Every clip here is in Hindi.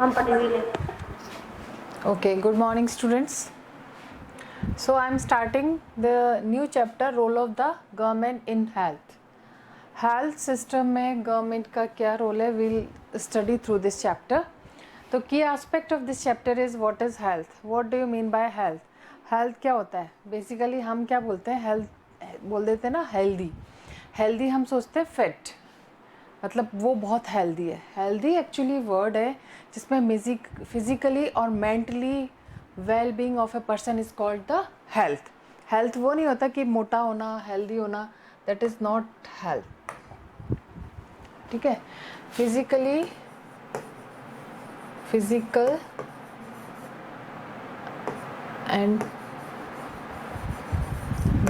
हम पढ़ेंगे। Okay, good morning students. So I am starting the new chapter, role of the government in health. Health system में government का क्या role है, we'll study through this chapter. तो key aspect of this chapter is what is health. What do you mean by health? Health क्या होता है? Basically हम क्या बोलते हैं, health बोल देते हैं ना healthy. Healthy हम सोचते हैं fit. मतलब वो बहुत हेल्दी है. हेल्दी एक्चुअली वर्ड है जिसमें फिजिकली और mentally well being of a person is called the health. Health वो नहीं होता कि मोटा होना, हेल्दी होना, दैट इज नॉट हेल्थ. ठीक है. Physical and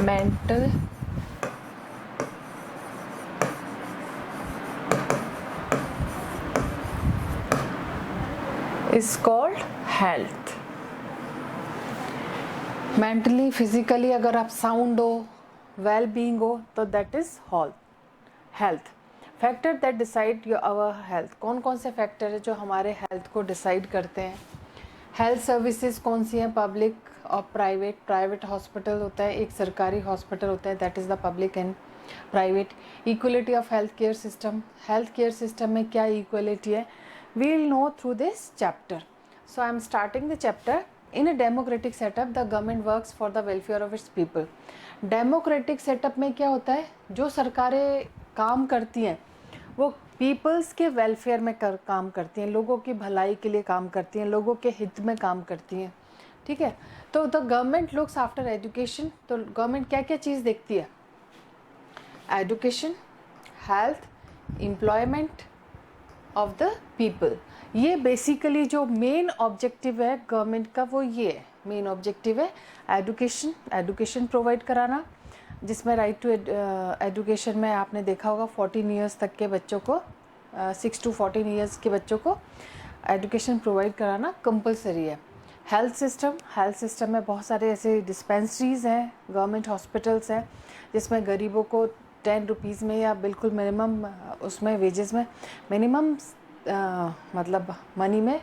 mental is called health. Mentally physically अगर आप साउंड हो, वेल बीइंग हो, तो that is health. Factor that decide your our health. कौन कौन से फैक्टर है जो हमारे हेल्थ को डिसाइड करते हैं. हेल्थ सर्विसेज कौन सी हैं, पब्लिक और प्राइवेट. प्राइवेट हॉस्पिटल होता है, एक सरकारी हॉस्पिटल होता है, that is the public and private. Equality of health care system. Health care system में क्या इक्वलिटी है, we'll know through this chapter. So I am starting the chapter. In a democratic setup, the government works for the welfare of its people. Democratic setup में क्या होता है, जो सरकारें काम करती हैं वो पीपल्स के वेलफेयर में काम करती हैं, लोगों की भलाई के लिए काम करती हैं, लोगों के हित में काम करती हैं. ठीक है. तो the government looks after education. तो गवर्नमेंट क्या क्या चीज़ देखती है, education, health, employment of the people. ये बेसिकली जो मेन ऑब्जेक्टिव है गवर्नमेंट का, वो ये है. मेन ऑब्जेक्टिव है एजुकेशन प्रोवाइड कराना, जिसमें राइट टू एजुकेशन में आपने देखा होगा 14 ईयर्स तक के बच्चों को, 6 to 14 ईयर्स के बच्चों को एजुकेशन प्रोवाइड कराना कंपलसरी है. हेल्थ सिस्टम में बहुत सारे ऐसे डिस्पेंसरीज हैं, गवर्नमेंट हॉस्पिटल्स हैं, जिसमें गरीबों को 10 रुपीज़ में या बिल्कुल मिनिमम उसमें वेजेस में मिनिमम मतलब मनी में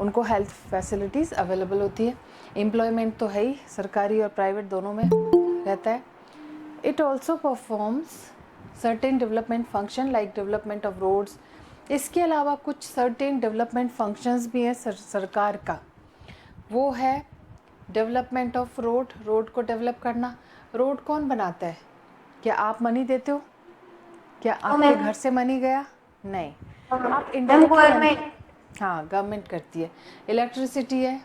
उनको हेल्थ फैसिलिटीज़ अवेलेबल होती है. एम्प्लॉयमेंट तो है ही, सरकारी और प्राइवेट दोनों में रहता है. It also performs certain development function like development of roads. इसके अलावा कुछ सर्टेन डेवलपमेंट फंक्शंस भी हैं सरकार का. वो है डेवलपमेंट ऑफ रोड को डेवलप करना. रोड कौन बनाता है, क्या आप मनी देते हो, क्या आपके घर से मनी गया, नहीं, आप इंडायरेक्टली. हाँ, गवर्नमेंट करती है. इलेक्ट्रिसिटी है,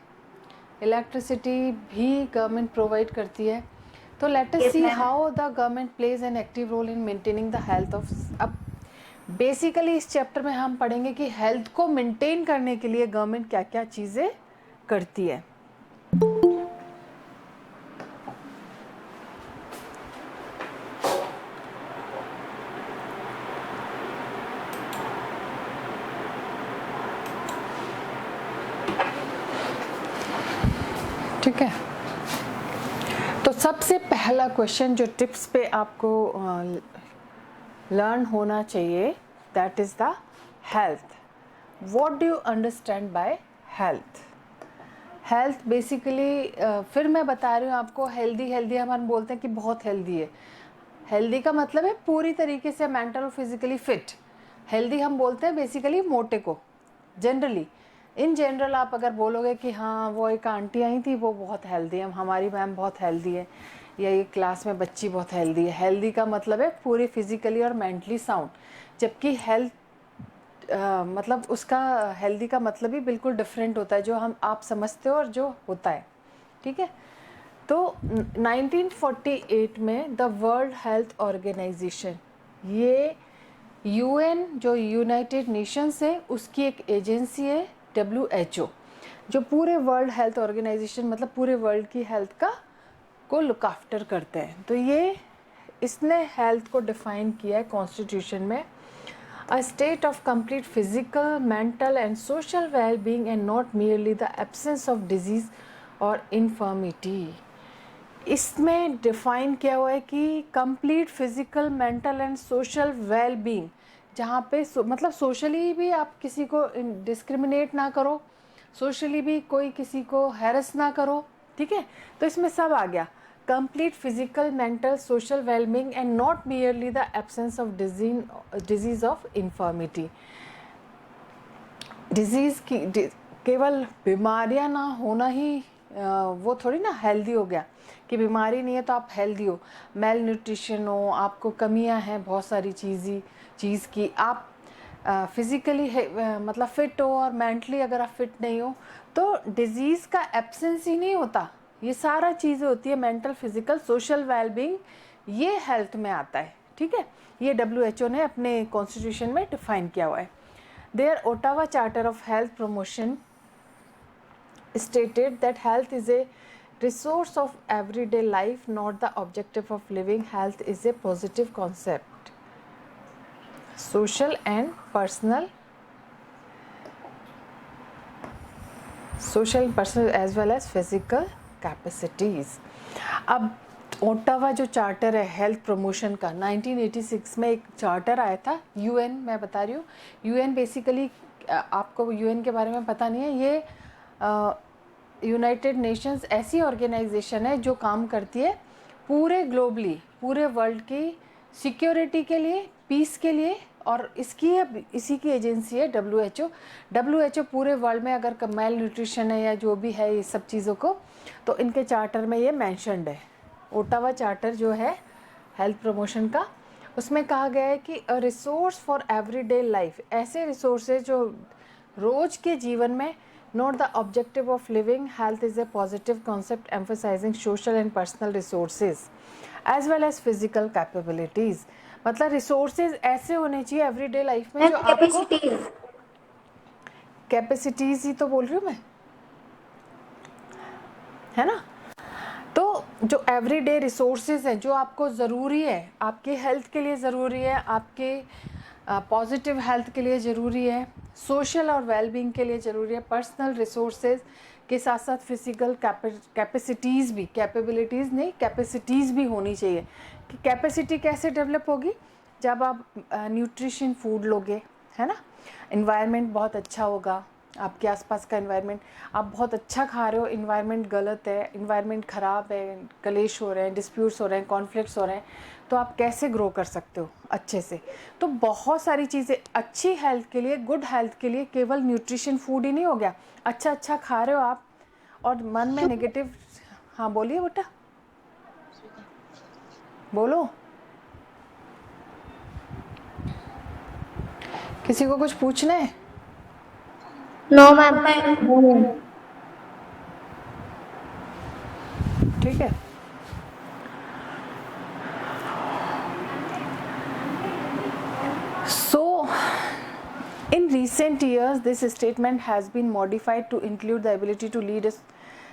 इलेक्ट्रिसिटी भी गवर्नमेंट प्रोवाइड करती है. तो let us see how the government plays an active role in maintaining the health of. अब बेसिकली इस चैप्टर में हम पढ़ेंगे कि हेल्थ को मेंटेन करने के लिए गवर्नमेंट क्या क्या चीज़ें करती है. ठीक है. तो सबसे पहला क्वेश्चन जो टिप्स पे आपको लर्न होना चाहिए, that is the health. What do you understand by health. Health basically फिर मैं बता रही हूँ आपको, हेल्दी हम बोलते हैं कि बहुत हेल्दी है. हेल्दी का मतलब है पूरी तरीके से मेंटल और फिजिकली फिट. हेल्दी हम बोलते हैं बेसिकली मोटे को. जनरली इन जनरल आप अगर बोलोगे कि हाँ वो एक आंटी आई थी वो बहुत हेल्दी है, हमारी मैम बहुत हेल्दी है, या ये क्लास में बच्ची बहुत हेल्दी है. हेल्दी का मतलब है पूरी फिजिकली और मेंटली साउंड. जबकि हेल्थ मतलब उसका हेल्दी का मतलब ही बिल्कुल डिफरेंट होता है जो हम आप समझते हो और जो होता है. ठीक है. तो 1948 में द वर्ल्ड हेल्थ ऑर्गेनाइजेशन, ये यूएन जो यूनाइटेड नेशंस है उसकी एक एजेंसी है, WHO, जो पूरे वर्ल्ड हेल्थ ऑर्गेनाइजेशन मतलब पूरे वर्ल्ड की हेल्थ को लुक आफ्टर करते हैं. तो ये इसने हेल्थ को डिफाइन किया है कॉन्स्टिट्यूशन में, a state of complete physical, mental and social well being and not merely the absence of disease और इन्फर्मिटी. इसमें डिफाइन किया हुआ है कि complete physical, mental and social well being, जहाँ पे मतलब सोशली भी आप किसी को डिस्क्रिमिनेट ना करो, सोशली भी कोई किसी को हैरेस ना करो, ठीक है। तो इसमें सब आ गया, complete physical, mental, social wellbeing and not merely the absence of disease of infirmity. Disease की केवल बीमारियां ना होना ही वो थोड़ी ना हेल्दी हो गया, कि बीमारी नहीं है तो आप हेल्दी हो। मेल न्यूट्रिशन हो, आपको कमियां हैं बहुत सारी चीज़ की, आप फिज़िकली मतलब फ़िट हो और मेंटली अगर आप फिट नहीं हो तो डिज़ीज़ का एब्सेंस ही नहीं होता। ये सारा चीज़ें होती है, मेंटल, फिजिकल, सोशल वेलबींग, ये हेल्थ में आता है, ठीक है। ये WHO ने अपने कॉन्स्टिट्यूशन में डिफाइन किया हुआ है। Their Ottawa Charter of Health Promotion stated that health is a resource of everyday life, not the objective of living. Health is a positive concept. Social and personal as well as physical capacities. अब ओटावा जो चार्टर है हेल्थ प्रमोशन का, 1986 में एक चार्टर आया था, यूएन, मैं बता रही हूँ, यूएन बेसिकली, आपको यूएन के बारे में पता नहीं है, ये यूनाइटेड नेशंस ऐसी ऑर्गेनाइजेशन है जो काम करती है पूरे ग्लोबली, पूरे वर्ल्ड की सिक्योरिटी के लिए, पीस के लिए, और इसी की एजेंसी है WHO पूरे वर्ल्ड में अगर मेल न्यूट्रिशन है या जो भी है ये सब चीज़ों को, तो इनके चार्टर में ये मेंशन्ड है। ओटावा चार्टर जो है हेल्थ प्रमोशन का, उसमें कहा गया है कि a resource for everyday life, ऐसे रिसोर्सेज जो रोज के जीवन में, not the objective of living. Health is a positive concept emphasising social and personal resources as well as physical capabilities. मतलब रिसोर्सेज ऐसे होने चाहिए एवरीडे लाइफ में जो आपको, कैपेसिटीज़ ही तो बोल रही हूँ मैं, है ना। तो जो एवरीडे रिसोर्सेज हैं जो आपको ज़रूरी है, आपकी हेल्थ के लिए ज़रूरी है, आपके पॉजिटिव हेल्थ के लिए ज़रूरी है, सोशल और वेलबींग के लिए ज़रूरी है, पर्सनल रिसोर्सेज के साथ साथ फिजिकल कैपेसिटीज़ भी, कैपेबिलिटीज़ नहीं, कैपेसिटीज़ भी होनी चाहिए। कि कैपेसिटी कैसे डेवलप होगी, जब आप न्यूट्रिशन फूड लोगे, है ना, इन्वायरमेंट बहुत अच्छा होगा, आपके आसपास का इन्वायरमेंट, आप बहुत अच्छा खा रहे हो, इन्वायरमेंट गलत है, इन्वायरमेंट ख़राब है, कलेश हो रहे हैं, डिस्प्यूट्स हो रहे हैं, कॉन्फ्लिक्ट्स हो रहे हैं, तो आप कैसे ग्रो कर सकते हो अच्छे से। तो बहुत सारी चीज़ें अच्छी हेल्थ के लिए, गुड हेल्थ के लिए केवल न्यूट्रिशन फूड ही नहीं हो गया, अच्छा खा रहे हो आप और मन में नेगेटिव, हाँ बोलिए बेटा, बोलो, किसी को कुछ पूछना है? No ma'am. ठीक है। So in recent years this statement has been modified to include the ability to lead a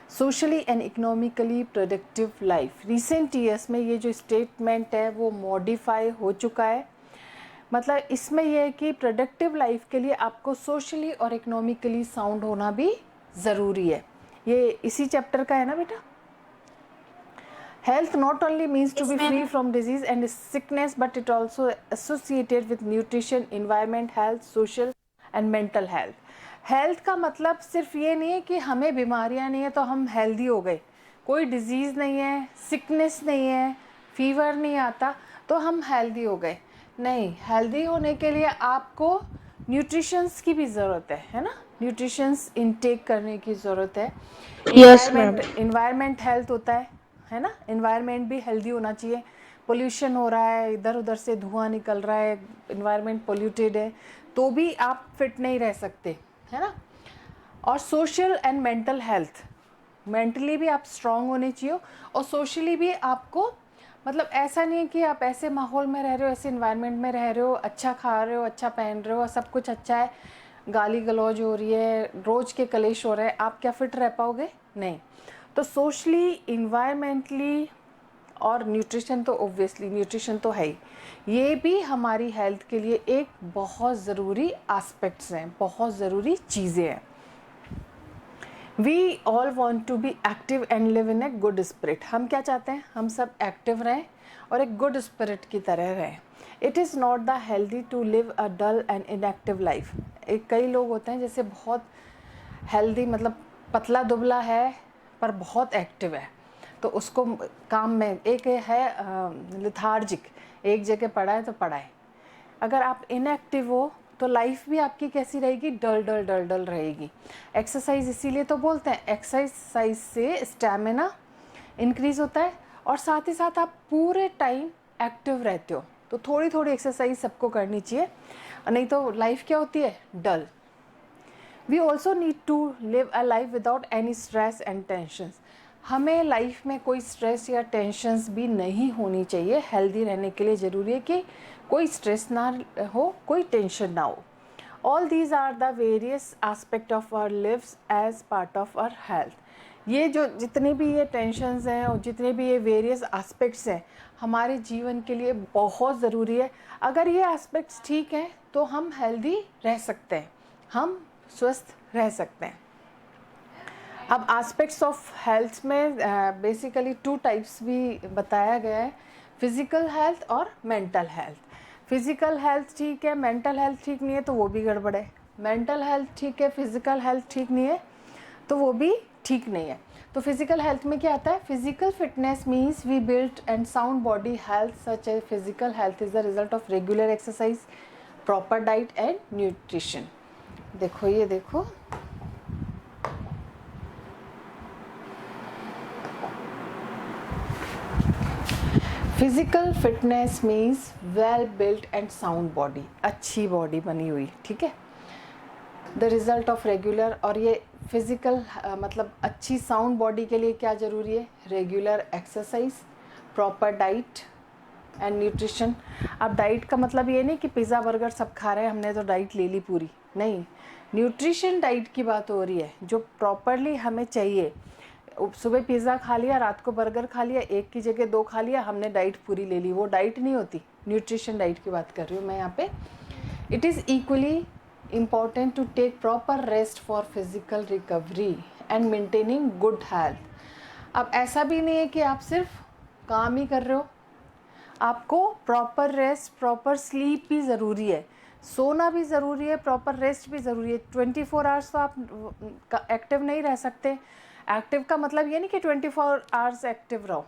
socially and economically productive life. Recent years में ये जो statement है वो modify हो चुका है, मतलब इसमें यह है कि प्रोडक्टिव लाइफ के लिए आपको सोशली और इकोनॉमिकली साउंड होना भी ज़रूरी है। ये इसी चैप्टर का है ना बेटा। Health not only means to be free from disease and sickness, but it also associated with nutrition, environment, health, social and mental health. Health का मतलब सिर्फ ये नहीं है कि हमें बीमारियां नहीं है तो हम हेल्दी हो गए, कोई डिजीज़ नहीं है, सिकनेस नहीं है, फीवर नहीं आता तो हम हेल्दी हो गए, नहीं। हेल्दी होने के लिए आपको न्यूट्रिशंस की भी ज़रूरत है ना, न्यूट्रिशंस इनटेक करने की ज़रूरत है। इन्वायरमेंट हेल्थ होता है ना, इन्वायरमेंट भी हेल्दी होना चाहिए। पोल्यूशन हो रहा है, इधर उधर से धुआं निकल रहा है, इन्वायरमेंट पोल्यूटेड है, तो भी आप फिट नहीं रह सकते, है ना। और social and mental health, mentally भी आप स्ट्रांग होने चाहिए और सोशली भी आपको, मतलब ऐसा नहीं है कि आप ऐसे माहौल में रह रहे हो, ऐसे इन्वायरमेंट में रह रहे हो, अच्छा खा रहे हो, अच्छा पहन रहे हो, सब कुछ अच्छा है, गाली गलौज हो रही है, रोज़ के कलेश हो रहे हैं, आप क्या फिट रह पाओगे? नहीं। तो सोशली, इन्वायरमेंटली और न्यूट्रिशन तो ऑब्वियसली न्यूट्रिशन तो है ही, ये भी हमारी हेल्थ के लिए एक बहुत ज़रूरी एस्पेक्ट्स हैं, बहुत ज़रूरी चीज़ें हैं। We all want to be active and live in a good spirit. हम क्या चाहते हैं, हम सब एक्टिव रहें और एक गुड स्पिरिट की तरह रहें। It is not the healthy to live a dull and inactive life. एक कई लोग होते हैं जैसे बहुत हेल्दी, मतलब पतला दुबला है पर बहुत एक्टिव है, तो उसको काम में एक है लिथार्जिक, एक जगह पड़ा है तो पड़ा है। अगर आप इनएक्टिव हो तो लाइफ भी आपकी कैसी रहेगी, डल डल डल डल रहेगी। एक्सरसाइज इसीलिए तो बोलते हैं, एक्सरसाइज से स्टैमिना इंक्रीज होता है और साथ ही साथ आप पूरे टाइम एक्टिव रहते हो। तो थोड़ी थोड़ी एक्सरसाइज सबको करनी चाहिए, नहीं तो लाइफ क्या होती है, dull. We also need to live a life without any stress and tensions. हमें लाइफ में कोई स्ट्रेस या टेंशंस भी नहीं होनी चाहिए। हेल्दी रहने के लिए ज़रूरी है कि कोई स्ट्रेस ना हो, कोई टेंशन ना हो। All these are the various aspect of our lives as part of our health. ये जो जितने भी ये टेंशंस हैं और जितने भी ये वेरियस एस्पेक्ट्स हैं हमारे जीवन के लिए बहुत ज़रूरी है। अगर ये एस्पेक्ट्स ठीक हैं तो हम हेल्दी रह सकते हैं, हम स्वस्थ रह सकते हैं। अब एस्पेक्ट्स ऑफ हेल्थ में बेसिकली 2 टाइप्स भी बताया गया है, फिज़िकल हेल्थ और मेंटल हेल्थ। फिज़िकल हेल्थ ठीक है, मेंटल हेल्थ ठीक नहीं है तो वो भी गड़बड़ है। मेंटल हेल्थ ठीक है, फिज़िकल हेल्थ ठीक नहीं है तो वो भी ठीक नहीं है। तो फिज़िकल हेल्थ में क्या आता है, physical fitness means we build and sound body health such a physical health is the result of regular exercise, proper diet and nutrition. देखो ये देखो, physical fitness means well built and sound body, अच्छी बॉडी बनी हुई, ठीक है। द रिजल्ट ऑफ रेगुलर, और ये फिजिकल मतलब अच्छी साउंड बॉडी के लिए क्या ज़रूरी है, regular exercise, proper diet and nutrition. अब डाइट का मतलब ये नहीं कि पिज़्ज़ा बर्गर सब खा रहे हैं हमने तो डाइट ले ली पूरी, नहीं, न्यूट्रिशन डाइट की बात हो रही है जो प्रॉपरली हमें चाहिए। सुबह पिज़्ज़ा खा लिया, रात को बर्गर खा लिया, एक की जगह 2 खा लिया, हमने डाइट पूरी ले ली, वो डाइट नहीं होती। न्यूट्रिशन डाइट की बात कर रही हूँ मैं यहाँ पे। It is equally important to take proper rest for physical recovery and maintaining good health. अब ऐसा भी नहीं है कि आप सिर्फ काम ही कर रहे हो, आपको प्रॉपर रेस्ट, प्रॉपर स्लीप भी ज़रूरी है, सोना भी ज़रूरी है, प्रॉपर रेस्ट भी ज़रूरी है। 24 आवर्स तो आप एक्टिव नहीं रह सकते। एक्टिव का मतलब ये नहीं कि 24 आवर्स एक्टिव रहो,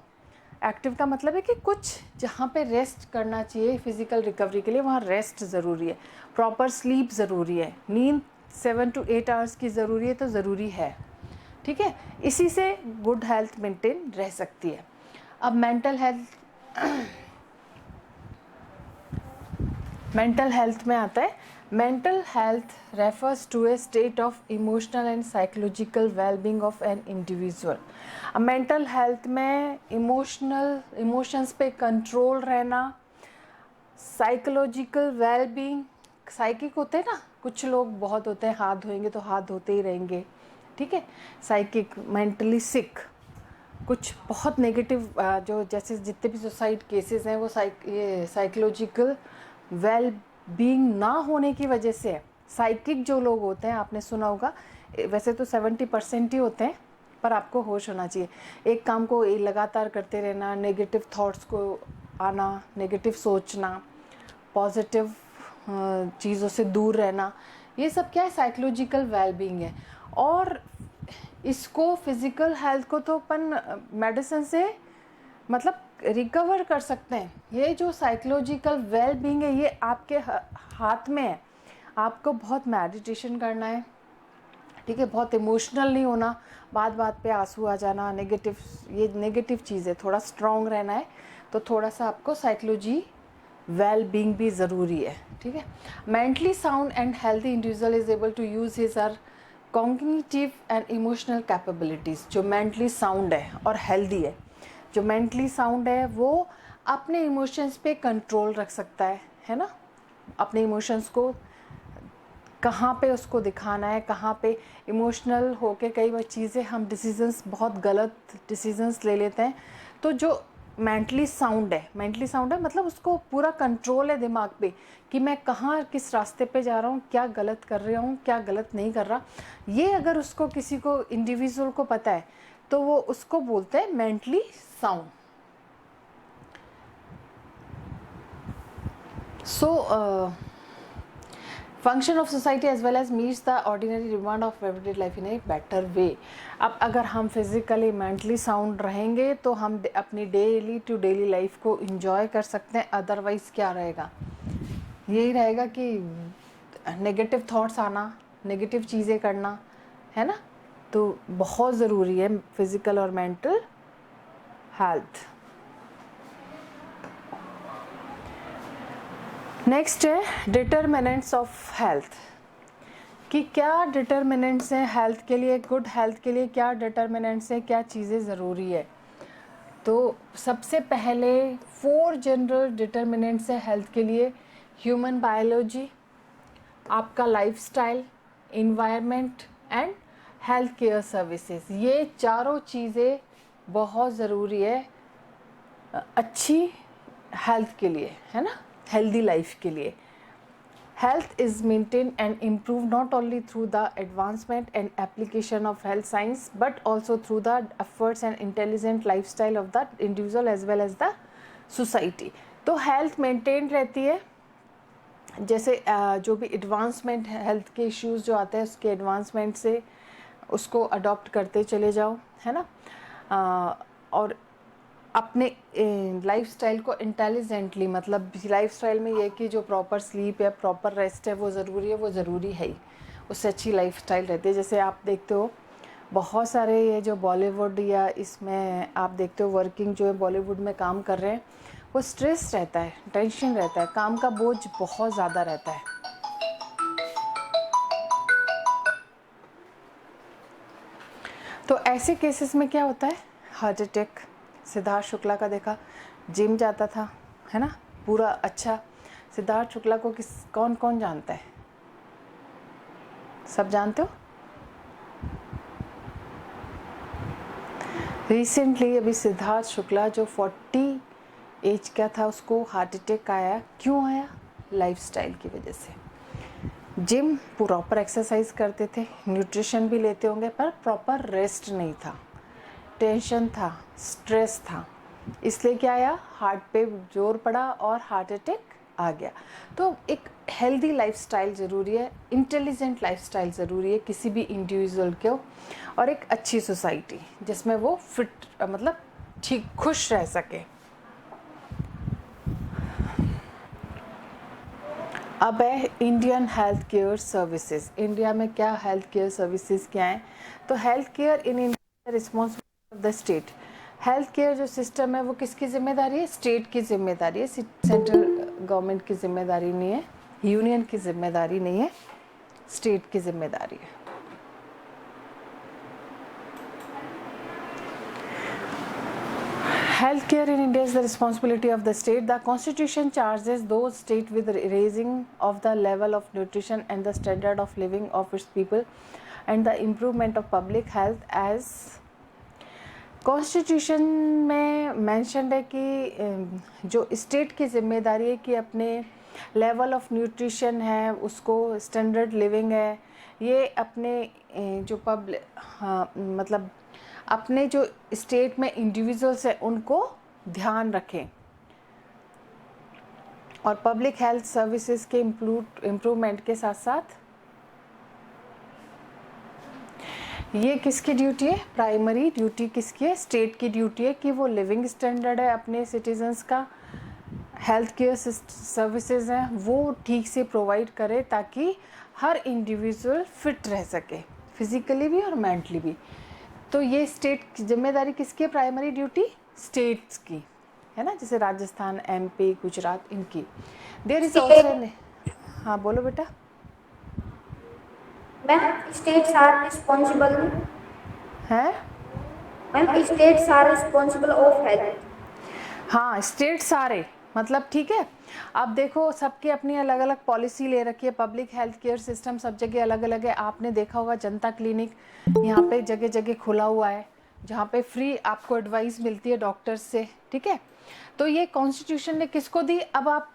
एक्टिव का मतलब है कि कुछ जहाँ पे रेस्ट करना चाहिए फिज़िकल रिकवरी के लिए वहाँ रेस्ट ज़रूरी है, प्रॉपर स्लीप ज़रूरी है, नींद 7 to 8 आवर्स की ज़रूरी है तो ज़रूरी है, ठीक है। इसी से गुड हेल्थ मेंटेन रह सकती है। अब मेंटल हेल्थ में आता है। Mental health refers to a state of emotional and psychological wellbeing of an individual. अब मेंटल हेल्थ में इमोशंस पे कंट्रोल रहना, साइकोलॉजिकल वेलबींग, साइकिक होते हैं ना, कुछ लोग बहुत होते हैं हाथ धोएंगे तो हाथ धोते ही रहेंगे, ठीक है, साइकिक, मेंटली सिक, कुछ बहुत नेगेटिव जो जैसे जितने भी सुसाइड केसेस हैं वो साइकोलॉजिकल वेल बीइंग ना होने की वजह से है। साइकिक जो लोग होते हैं, आपने सुना होगा, वैसे तो 70% ही होते हैं, पर आपको होश होना चाहिए। एक काम को लगातार करते रहना, नेगेटिव थॉट्स को आना, नेगेटिव सोचना, पॉजिटिव चीज़ों से दूर रहना, ये सब क्या है, साइकोलॉजिकल वेलबींग है। और इसको फिज़िकल हेल्थ को तो अपन मेडिसिन से मतलब रिकवर कर सकते हैं। ये जो साइकोलॉजिकल वेलबींग है ये आपके हाथ में है। आपको बहुत मेडिटेशन करना है, ठीक है, बहुत इमोशनल नहीं होना, बात बात पे आंसू आ जाना, ये नेगेटिव चीज़ है, थोड़ा स्ट्रॉन्ग रहना है। तो थोड़ा सा आपको साइकोलॉजी वेलबींग भी ज़रूरी है, ठीक है। Mentally sound and healthy individual is able to use his or cognitive and emotional capabilities. जो मेंटली साउंड है और हेल्दी है, जो मेंटली साउंड है वो अपने इमोशंस पे कंट्रोल रख सकता है ना, अपने इमोशंस को कहाँ पे उसको दिखाना है, कहाँ पे इमोशनल होके कई बार चीज़ें हम डिसीजंस, बहुत गलत डिसीजंस ले लेते हैं। तो जो मेंटली साउंड है, मेंटली साउंड है मतलब उसको पूरा कंट्रोल है दिमाग पे कि मैं कहाँ किस रास्ते पे जा रहा हूँ, क्या गलत कर रहा हूँ, क्या गलत नहीं कर रहा। ये अगर उसको किसी को इंडिविजुअल को पता है तो वो उसको बोलते हैं mentally sound. So function of society as well as meets the ordinary demand of everyday life in a better way. अब अगर हम फिजिकली मेंटली साउंड रहेंगे तो हम अपनी डेली टू डेली लाइफ को इंजॉय कर सकते हैं। अदरवाइज क्या रहेगा, यही रहेगा कि नेगेटिव थॉट्स आना, नेगेटिव चीज़ें करना, है ना। तो बहुत ज़रूरी है फिजिकल और मेंटल हेल्थ। नेक्स्ट है डिटर्मिनेंट्स ऑफ हेल्थ, कि क्या डिटर्मिनेंट्स हैं हेल्थ के लिए, गुड हेल्थ के लिए क्या डिटर्मिनेंट्स हैं, क्या चीज़ें ज़रूरी है। तो सबसे पहले 4 जनरल डिटर्मिनेंट्स हैं हेल्थ के लिए। ह्यूमन बायोलॉजी, आपका lifestyle, environment and health care services. ये चारों चीज़ें बहुत ज़रूरी है अच्छी हेल्थ के लिए, है ना, हेल्दी लाइफ के लिए। Health is maintain and improve not only through the advancement and application of health science but also through the efforts and intelligent lifestyle of the individual as well as the society. तो हेल्थ मेंटेन रहती है, जैसे जो भी एडवांसमेंट हेल्थ के इश्यूज जो आते हैं उसके एडवांसमेंट से उसको अडॉप्ट करते चले जाओ, है ना। और अपने लाइफस्टाइल को इंटेलिजेंटली, मतलब लाइफस्टाइल में ये कि जो प्रॉपर स्लीप है, प्रॉपर रेस्ट है वो ज़रूरी है, वो ज़रूरी है ही, उससे अच्छी लाइफस्टाइल रहती है। जैसे आप देखते हो बहुत सारे ये जो बॉलीवुड या इसमें आप देखते हो वर्किंग जो है बॉलीवुड में काम कर रहे हैं, वो स्ट्रेस रहता है, टेंशन रहता है, काम का बोझ बहुत ज़्यादा रहता है। तो ऐसे केसेस में क्या होता है, हार्ट अटैक। सिद्धार्थ शुक्ला का देखा, जिम जाता था, है ना, पूरा अच्छा। सिद्धार्थ शुक्ला को कौन कौन जानता है, सब जानते हो। रिसेंटली अभी सिद्धार्थ शुक्ला जो 40 एज का था उसको हार्ट अटैक आया। क्यों आया, लाइफस्टाइल की वजह से। जिम प्रॉपर एक्सरसाइज करते थे, न्यूट्रिशन भी लेते होंगे, पर प्रॉपर रेस्ट नहीं था, टेंशन था, स्ट्रेस था, इसलिए क्या आया, हार्ट पे जोर पड़ा और हार्ट अटैक आ गया। तो एक हेल्दी लाइफस्टाइल ज़रूरी है, इंटेलिजेंट लाइफस्टाइल ज़रूरी है किसी भी इंडिविजुअल को, और एक अच्छी सोसाइटी जिसमें वो फिट मतलब ठीक खुश रह सके। अब है Indian health care services. India में क्या हेल्थ केयर सर्विसेज क्या हैं, तो health care in India responsibility of the state. Health care जो सिस्टम है वो किसकी जिम्मेदारी है, स्टेट की जिम्मेदारी है, सेंट्रल गवर्नमेंट की जिम्मेदारी नहीं है, यूनियन की जिम्मेदारी नहीं है, स्टेट की जिम्मेदारी है। Healthcare in India is the responsibility of the state. The constitution charges those states with raising of the level of nutrition and the standard of living of its people and the improvement of public health as constitution में मैंशनड है कि जो स्टेट की जिम्मेदारी है कि अपने लेवल ऑफ न्यूट्रिशन है उसको, स्टैंडर्ड लिविंग है, ये अपने जो मतलब अपने जो स्टेट में इंडिविजुअल्स हैं उनको ध्यान रखें, और पब्लिक हेल्थ सर्विसेज के इम्प्रूवमेंट के साथ साथ ये किसकी ड्यूटी है, प्राइमरी ड्यूटी किसकी है, स्टेट की ड्यूटी है कि वो लिविंग स्टैंडर्ड है अपने सिटीजन्स का, हेल्थ केयर सर्विसेज हैं वो ठीक से प्रोवाइड करे ताकि हर इंडिविजुअल फिट रह सके फिजिकली भी और मेंटली भी। तो ये स्टेट की जिम्मेदारी किसकी है, प्राइमरी ड्यूटी स्टेट्स की, है ना, जैसे राजस्थान, एमपी, गुजरात, इनकी। देयर इज ऑल्सो, हाँ बोलो बेटा। मैम स्टेट्स आर रिस्पॉन्सिबल है, ma'am states are responsible of health. हाँ स्टेट सारे, मतलब ठीक है। अब देखो सबकी अपनी अलग अलग पॉलिसी ले रखी है, पब्लिक हेल्थ केयर सिस्टम सब जगह अलग अलग है। आपने देखा होगा जनता क्लिनिक यहाँ पे जगह जगह खुला हुआ है, जहाँ पे फ्री आपको एडवाइस मिलती है डॉक्टर से, ठीक है। तो ये कॉन्स्टिट्यूशन ने किसको दी? अब आप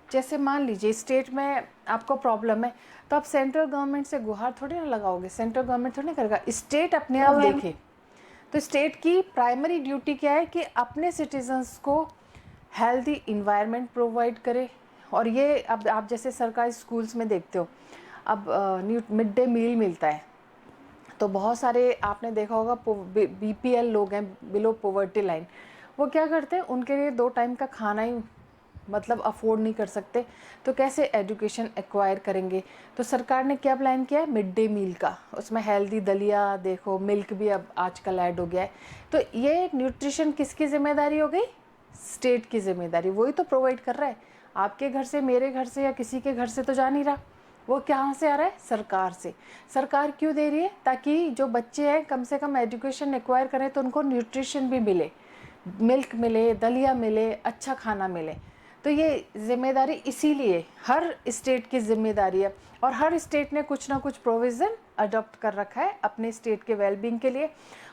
जैसे मान लीजिए स्टेट में आपको प्रॉब्लम है, तो आप सेंट्रल गवर्नमेंट से गुहार थोड़ी ना लगाओगे, सेंट्रल गवर्नमेंट थोड़ी ना करेगा, स्टेट अपने आप हाँ, मैम। देखे। तो स्टेट की प्राइमरी ड्यूटी क्या है कि अपने सिटीजन्स को हेल्दी इन्वायरमेंट प्रोवाइड करे। और ये अब आप जैसे सरकारी स्कूल्स में देखते हो, अब मिड डे मील मिलता है, तो बहुत सारे आपने देखा होगा बीपीएल लोग हैं, बिलो पॉवर्टी लाइन, वो क्या करते हैं, उनके लिए 2 टाइम का खाना ही मतलब अफोर्ड नहीं कर सकते, तो कैसे एजुकेशन एक्वायर करेंगे? तो सरकार ने क्या प्लान किया है, मिड डे मील का। उसमें हेल्दी दलिया, देखो मिल्क भी अब आजकल ऐड हो गया है। तो ये न्यूट्रिशन किसकी जिम्मेदारी हो गई? स्टेट की जिम्मेदारी। वही तो प्रोवाइड कर रहा है, आपके घर से, मेरे घर से या किसी के घर से तो जा नहीं रहा, वो कहाँ से आ रहा है? सरकार से। सरकार क्यों दे रही है? ताकि जो बच्चे हैं कम से कम एजुकेशन एक्वायर करें, तो उनको न्यूट्रिशन भी मिले, मिल्क मिले, दलिया मिले, अच्छा खाना मिले। तो ये जिम्मेदारी इसीलिए हर स्टेट की जिम्मेदारी है, और हर स्टेट ने कुछ ना कुछ प्रोविज़न अडॉप्ट कर रखा है अपने स्टेट के वेलबींग के लिए।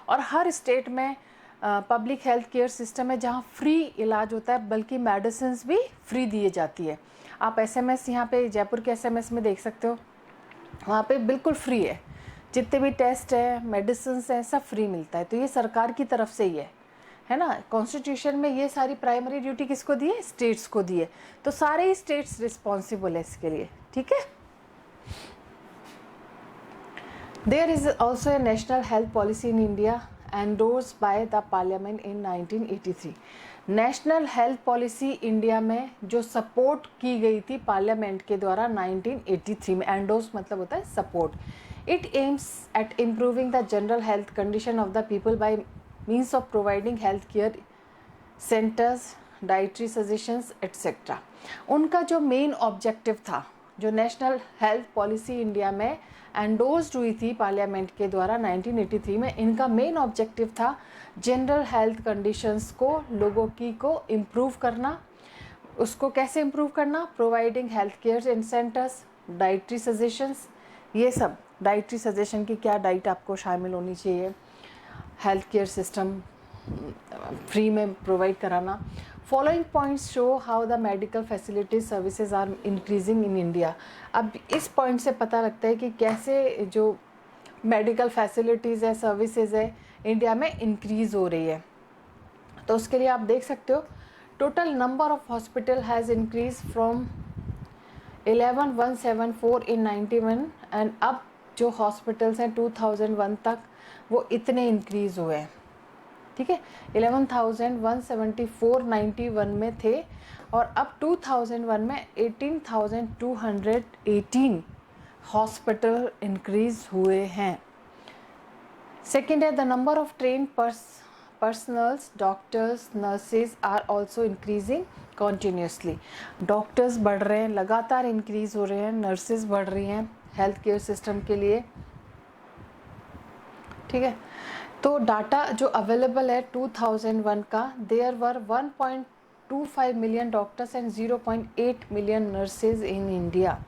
और हर स्टेट में पब्लिक हेल्थ केयर सिस्टम है जहाँ फ्री इलाज होता है, बल्कि मेडिसिन भी फ्री दी जाती है। आप एसएमएस यहाँ पे जयपुर के एसएमएस में देख सकते हो, वहाँ पे बिल्कुल फ्री है, जितने भी टेस्ट है, मेडिसिन है, सब फ्री मिलता है। तो ये सरकार की तरफ से ही है ना। कॉन्स्टिट्यूशन में ये सारी प्राइमरी ड्यूटी किसको दी है? स्टेट्स को दी है। तो सारे ही स्टेट्स रिस्पॉन्सिबल है इसके लिए, ठीक है। There is also a national health policy in India endorse by the parliament in 1983। National health policy India में जो सपोर्ट की गई थी पार्लियामेंट के द्वारा 1983 में, एंडोर्स मतलब होता है support. It aims at improving the general health condition of the people bye means of providing health care centres, dietary suggestions etcetera. उनका जो मेन ऑब्जेक्टिव था, जो नेशनल हेल्थ पॉलिसी इंडिया में एंडोर्स्ड हुई थी पार्लियामेंट के द्वारा 1983 में, इनका मेन ऑब्जेक्टिव था जनरल हेल्थ कंडीशंस को, लोगों की को इम्प्रूव करना। उसको कैसे इम्प्रूव करना? प्रोवाइडिंग हेल्थ केयर इन सेंटर्स, डाइटरी सजेशंस, ये सब डाइटरी सजेशन की क्या डाइट आपको शामिल होनी चाहिए, हेल्थ केयर सिस्टम फ्री में प्रोवाइड कराना। Following points show how the medical facilities services are increasing in India. अब इस पॉइंट से पता लगता है कि कैसे जो मेडिकल फैसिलिटीज़ है, सर्विसेज है, इंडिया में इंक्रीज़ हो रही है। तो उसके लिए आप देख सकते हो, total number of hospital has increase from 11,174 in 91 and अब जो हॉस्पिटल्स हैं 2001 तक वो इतने इंक्रीज़ हुए हैं, ठीक है। 11,174 91 में थे, और अब 2001 में 18,218 हॉस्पिटल इंक्रीज हुए हैं। सेकेंड है the number of train personnels, doctors, nurses are also increasing continuously. Doctors बढ़ रहे हैं, लगातार इंक्रीज हो रहे हैं, नर्सेज बढ़ रही हैं हेल्थ केयर सिस्टम के लिए, ठीक है। तो डाटा जो अवेलेबल है 2001 का, there were 1.25 million doctors and 0.8 million nurses in India.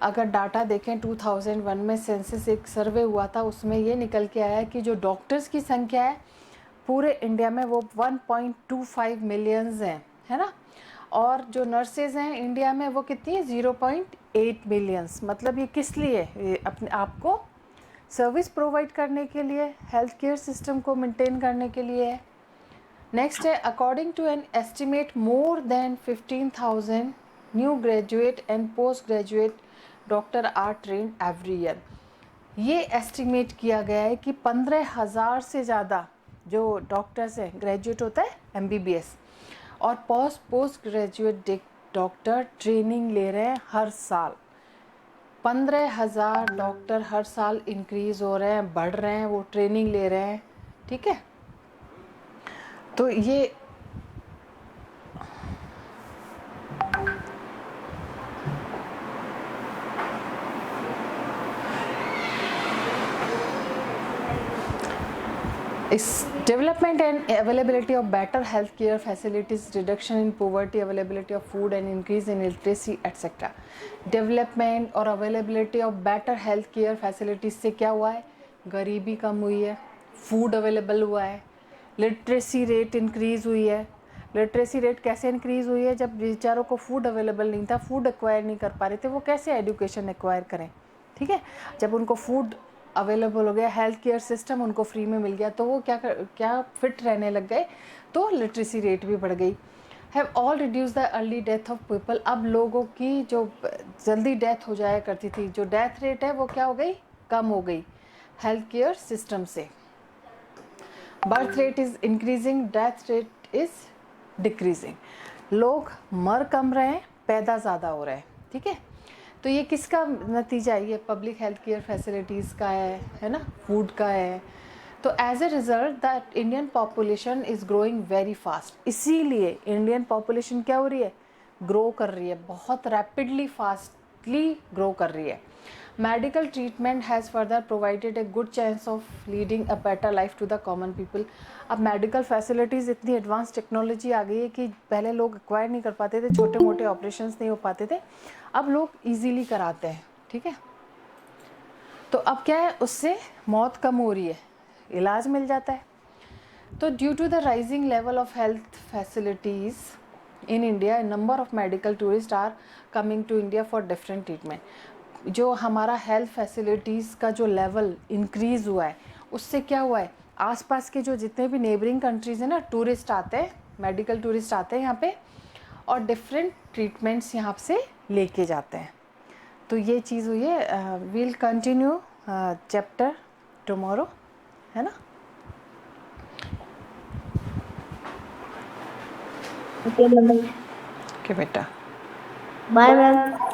अगर डाटा देखें 2001 में सेंसस एक सर्वे हुआ था, उसमें ये निकल के आया कि जो डॉक्टर्स की संख्या है पूरे इंडिया में वो 1.25 मिलियंस हैं, है ना। और जो नर्सेज हैं इंडिया में वो कितनी है? 0.8 मिलियंस। मतलब ये किस लिए? ये अपने आप को सर्विस प्रोवाइड करने के लिए, हेल्थ केयर सिस्टम को मेंटेन करने के लिए है। नेक्स्ट है, according to an estimate more than 15,000 new graduate and post graduate doctor are trained every year. ये एस्टिमेट किया गया है कि 15,000 से ज़्यादा जो डॉक्टर्स हैं, ग्रेजुएट होता है MBBS, और पोस्ट ग्रेजुएट डॉक्टर ट्रेनिंग ले रहे हैं हर साल। 15,000 डॉक्टर हर साल इंक्रीज हो रहे हैं, बढ़ रहे हैं, वो ट्रेनिंग ले रहे हैं, ठीक है। तो ये इस development and availability of better health care facilities, reduction in poverty, availability of food and increase in literacy etcetera. Development और availability of better health care facilities से क्या हुआ है? गरीबी कम हुई है, फूड अवेलेबल हुआ है, लिटरेसी रेट इंक्रीज़ हुई है। लिटरेसी रेट कैसे इंक्रीज़ हुई है? जब बेचारों को फूड अवेलेबल नहीं था, फूड एक्वायर नहीं कर पा रहे थे, वो कैसे एजुकेशन एक्वायर करें? ठीक है, जब उनको फूड अवेलेबल हो गया, हेल्थ केयर सिस्टम उनको फ्री में मिल गया, तो वो क्या फिट रहने लग गए, तो लिटरेसी रेट भी बढ़ गई। Have all reduce the early death of people, अब लोगों की जो जल्दी डेथ हो जाया करती थी, जो डेथ रेट है वो क्या हो गई, कम हो गई हेल्थ केयर सिस्टम से। Birth rate is increasing, death rate is decreasing, लोग मर कम रहे हैं, पैदा ज़्यादा हो रहे हैं। ठीक है, तो ये किसका नतीजा है? ये पब्लिक हेल्थ केयर फैसिलिटीज़ का है ना, फूड का है। तो as a result that Indian population is growing very fast, इसीलिए इंडियन पॉपुलेशन क्या हो रही है, ग्रो कर रही है, बहुत रैपिडली फास्टली ग्रो कर रही है। Medical treatment has further provided a good chance of leading a better life to the common people. अब मेडिकल फैसिलिटीज़, इतनी एडवांस टेक्नोलॉजी आ गई है कि पहले लोग एक्वायर नहीं कर पाते थे, छोटे मोटे ऑपरेशंस नहीं हो पाते थे, अब लोग इजीली कराते हैं। ठीक है, तो अब क्या है, उससे मौत कम हो रही है, इलाज मिल जाता है। तो due to the rising level of health facilities in India, number of medical tourist are coming to India for different treatment. जो हमारा हेल्थ फैसिलिटीज़ का जो लेवल इंक्रीज़ हुआ है, उससे क्या हुआ है, आसपास के जो जितने भी नेबरिंग कंट्रीज़ हैं ना, टूरिस्ट आते हैं, मेडिकल टूरिस्ट आते हैं यहाँ पे, और डिफरेंट ट्रीटमेंट्स यहाँ से लेके जाते हैं। तो ये चीज़ हुई है। वील कंटिन्यू चैप्टर टुमारो, है ना। Okay ma'am. ओके बेटा, बाय मैम।